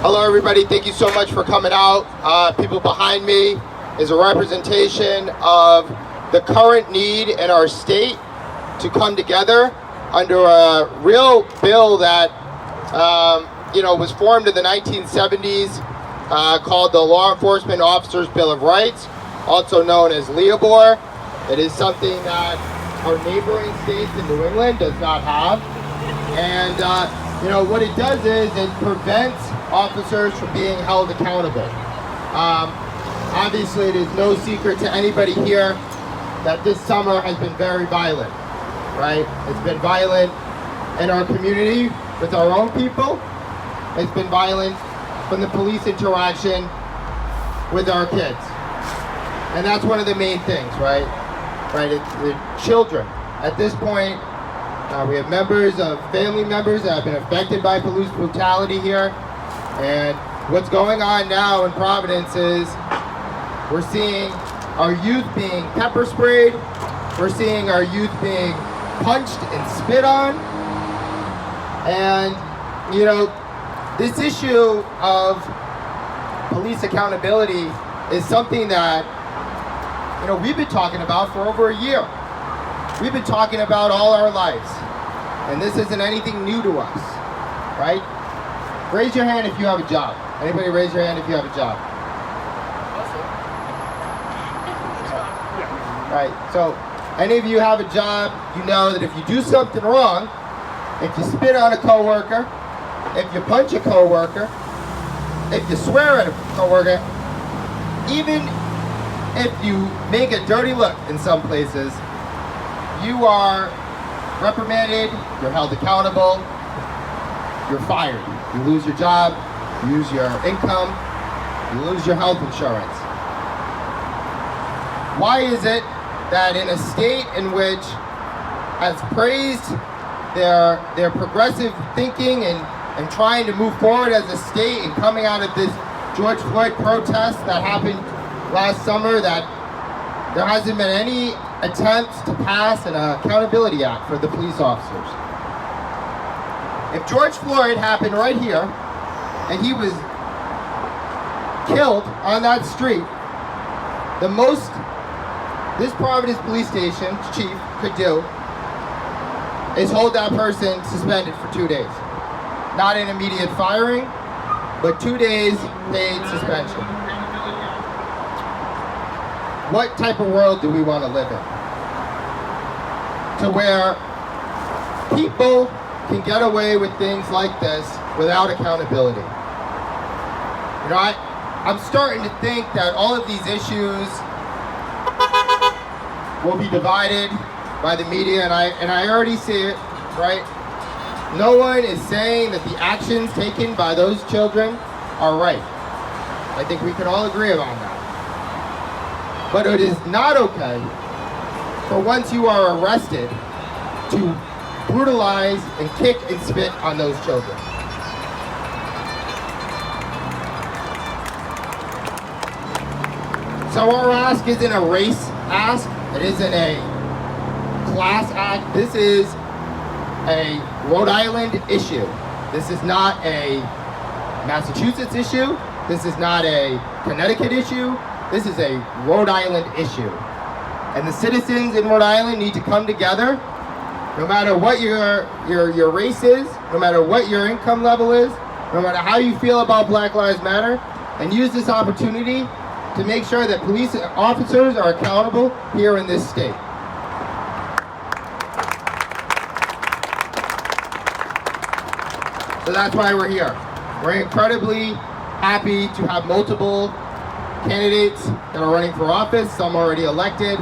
Hello everybody, thank you so much for coming out. People behind me is a representation of the current need in our state to come together under a real bill that was formed in the 1970s called the Law Enforcement Officers Bill of Rights, also known as LEOBOR. It is something that our neighboring states in New England does not have. And what it does is it prevents officers from being held accountable. Obviously, it is no secret to anybody here that this summer has been very violent, right? It's been violent in our community with our own people. It's been violent from the police interaction with our kids. And that's one of the main things, right? It's the children. At this point, we have family members that have been affected by police brutality here. And what's going on now in Providence is we're seeing our youth being pepper sprayed. We're seeing our youth being punched and spit on. And, this issue of police accountability is something that, we've been talking about for over a year. We've been talking about all our lives. And this isn't anything new to us, right? Raise your hand if you have a job. Anybody raise your hand if you have a job? Right, so any of you have a job, you know that if you do something wrong, if you spit on a coworker, if you punch a coworker, if you swear at a coworker, even if you make a dirty look in some places, you are reprimanded, you're held accountable, you're fired. You lose your job, you lose your income, you lose your health insurance. Why is it that in a state in which has praised their progressive thinking and trying to move forward as a state and coming out of this George Floyd protest that happened last summer, that there hasn't been any attempts to pass an accountability act for the police officers? If George Floyd happened right here and he was killed on that street, the most this Providence police station chief could do is hold that person suspended for 2 days. Not an immediate firing, but 2 days paid suspension. What type of world do we want to live in? To where people can get away with things like this without accountability. I'm starting to think that all of these issues will be divided by the media, and I already see it, right? No one is saying that the actions taken by those children are right. I think we can all agree on that. But it is not okay for once you are arrested to brutalize and kick and spit on those children. So our ask isn't a race ask, it isn't a class act, this is a Rhode Island issue. This is not a Massachusetts issue, this is not a Connecticut issue, this is a Rhode Island issue. And the citizens in Rhode Island need to come together, no matter what your race is, no matter what your income level is, no matter how you feel about Black Lives Matter, and use this opportunity to make sure that police officers are accountable here in this state. So that's why we're here. We're incredibly happy to have multiple candidates that are running for office, some already elected.